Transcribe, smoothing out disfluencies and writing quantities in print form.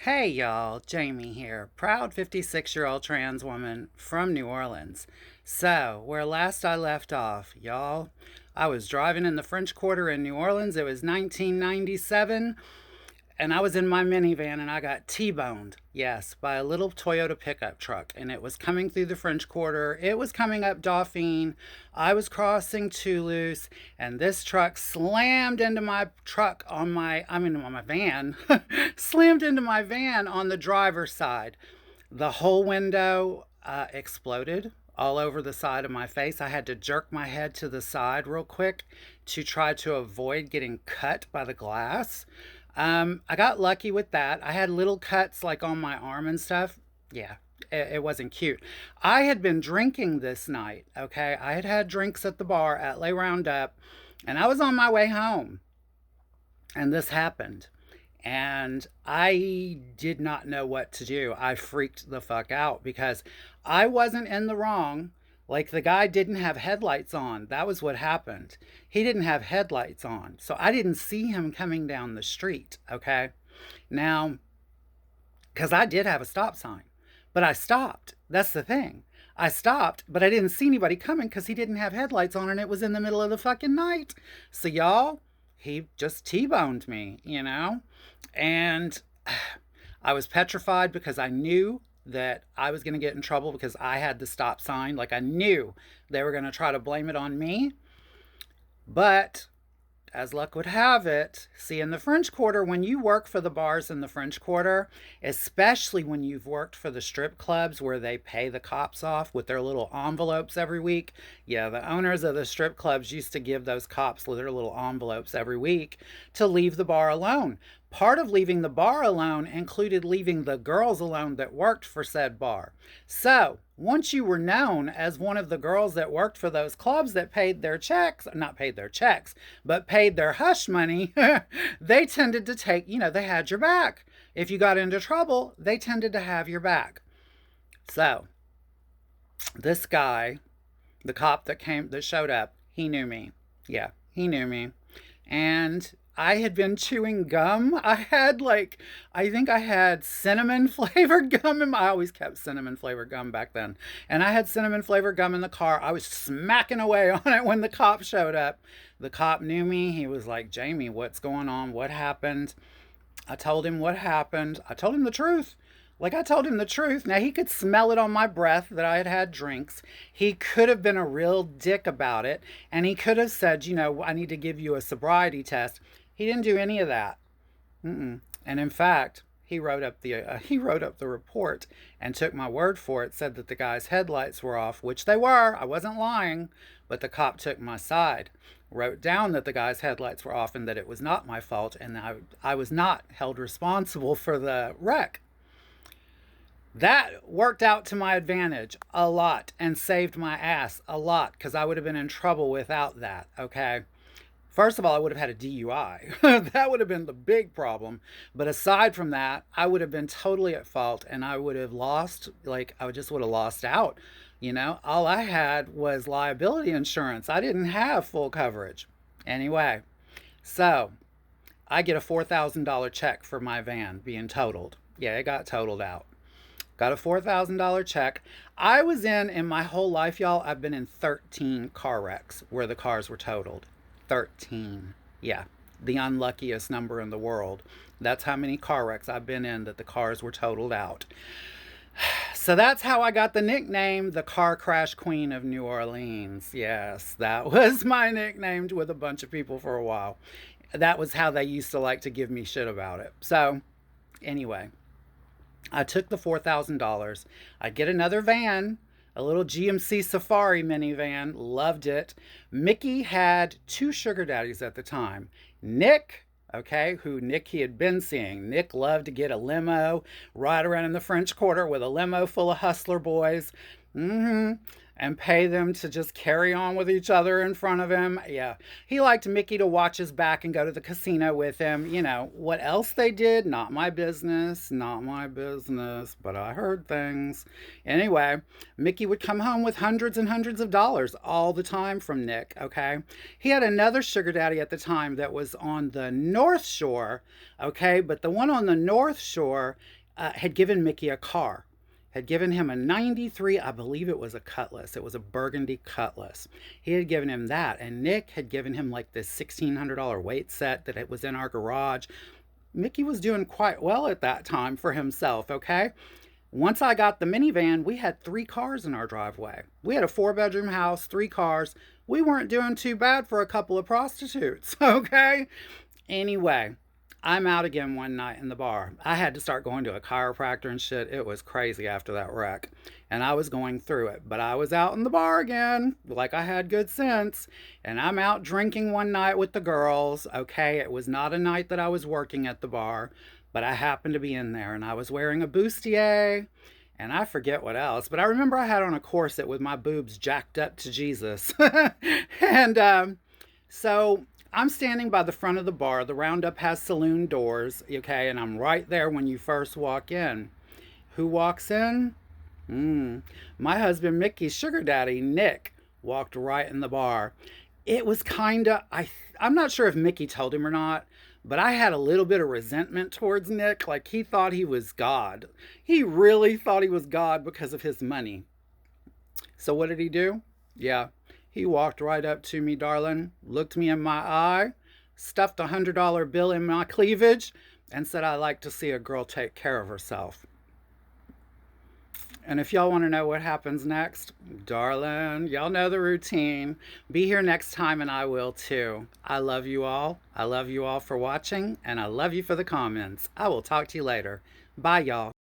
Hey y'all, Jamie here, proud 56-year-old trans woman from New Orleans. So, where last I left off, y'all, I was driving in the French Quarter in New Orleans. It was 1997, and I was in my minivan and I got T-boned, yes, by a little Toyota pickup truck. And it was coming through the French Quarter. It was coming up Dauphine. I was crossing Toulouse, and this truck slammed into my truck on my van, slammed into my van on the driver's side. The whole window exploded all over the side of my face. I had to jerk my head to the side real quick to try to avoid getting cut by the glass. I got lucky with that. I had little cuts like on my arm and stuff. Yeah, it wasn't cute. I had been drinking this night, okay? I had had drinks at the bar at Le Roundup, and I was on my way home, and this happened. And I did not know what to do. I freaked the fuck out because I wasn't in the wrong. Like the guy didn't have headlights on. That was what happened. He didn't have headlights on. So I didn't see him coming down the street. Okay. Now, because I did have a stop sign, but I stopped. That's the thing. I stopped, but I didn't see anybody coming because he didn't have headlights on and it was in the middle of the fucking night. So, y'all, he just T-boned me, you know? And I was petrified because I knew that I was going to get in trouble because I had the stop sign. Like I knew they were going to try to blame it on me. But as luck would have it, see, in the French Quarter, when you work for the bars in the French Quarter, especially when you've worked for the strip clubs where they pay the cops off with their little envelopes every week, yeah, the owners of the strip clubs used to give those cops their little envelopes every week to leave the bar alone. Part of leaving the bar alone included leaving the girls alone that worked for said bar. So, once you were known as one of the girls that worked for those clubs that paid their checks, not paid their checks, but paid their hush money, they tended to take, they had your back. If you got into trouble, they tended to have your back. So, this guy, the cop that showed up, he knew me. Yeah, he knew me. And I had been chewing gum. I think I had cinnamon flavored gum I always kept cinnamon flavored gum back then. And I had cinnamon flavored gum in the car. I was smacking away on it when the cop showed up. The cop knew me. He was like, Jamie, what's going on? What happened? I told him what happened. I told him the truth. Like I told him the truth. Now he could smell it on my breath that I had had drinks. He could have been a real dick about it. And he could have said, I need to give you a sobriety test. He didn't do any of that. Mm-mm. And in fact, he wrote up the report and took my word for it. Said that the guy's headlights were off, which they were. I wasn't lying, but the cop took my side. Wrote down that the guy's headlights were off and that it was not my fault, and I was not held responsible for the wreck. That worked out to my advantage a lot and saved my ass a lot because I would have been in trouble without that. Okay. First of all, I would have had a DUI. That would have been the big problem. But aside from that, I would have been totally at fault and I would have lost, I just would have lost out. All I had was liability insurance. I didn't have full coverage. Anyway, so I get a $4,000 check for my van being totaled. Yeah, it got totaled out. Got a $4,000 check. I was in my whole life, y'all, I've been in 13 car wrecks where the cars were totaled. 13. Yeah, the unluckiest number in the world. That's how many car wrecks I've been in that the cars were totaled out. So that's how I got the nickname, the Car Crash Queen of New Orleans. Yes, that was my nickname with a bunch of people for a while. That was how they used to like to give me shit about it. So, anyway, I took the $4,000. I get another van, a little GMC Safari minivan. Loved it. Mickey had two sugar daddies at the time. Nick, who Nick he had been seeing. Nick loved to get a limo, ride around in the French Quarter with a limo full of hustler boys. and pay them to just carry on with each other in front of him. Yeah. He liked Mickey to watch his back and go to the casino with him. You know, what else they did, not my business, not my business, but I heard things. Anyway, Mickey would come home with hundreds and hundreds of dollars all the time from Nick, okay? He had another sugar daddy at the time that was on the North Shore, okay? But the one on the North Shore had given Mickey a car, had given him a 93, I believe it was a Cutlass. It was a burgundy Cutlass. He had given him that, and Nick had given him like this $1,600 weight set that it was in our garage. Mickey was doing quite well at that time for himself, okay? Once I got the minivan, we had 3 cars in our driveway. We had a 4-bedroom house, 3 cars. We weren't doing too bad for a couple of prostitutes, okay? Anyway, I'm out again one night in the bar. I had to start going to a chiropractor and shit. It was crazy after that wreck. And I was going through it. But I was out in the bar again, like I had good sense. And I'm out drinking one night with the girls. Okay, it was not a night that I was working at the bar, but I happened to be in there. And I was wearing a bustier. And I forget what else. But I remember I had on a corset with my boobs jacked up to Jesus. And so I'm standing by the front of the bar. The Roundup has saloon doors, okay, and I'm right there when you first walk in. Who walks in? My husband Mickey's sugar daddy, Nick, walked right in the bar. It was kind of, I'm not sure if Mickey told him or not, but I had a little bit of resentment towards Nick. Like he thought he was God. He really thought he was God because of his money. So what did he do? Yeah, he walked right up to me, darling, looked me in my eye, stuffed $100 bill in my cleavage, and said, I like to see a girl take care of herself. And if y'all want to know what happens next, darling, y'all know the routine. Be here next time and I will too. I love you all. I love you all for watching, and I love you for the comments. I will talk to you later. Bye, y'all.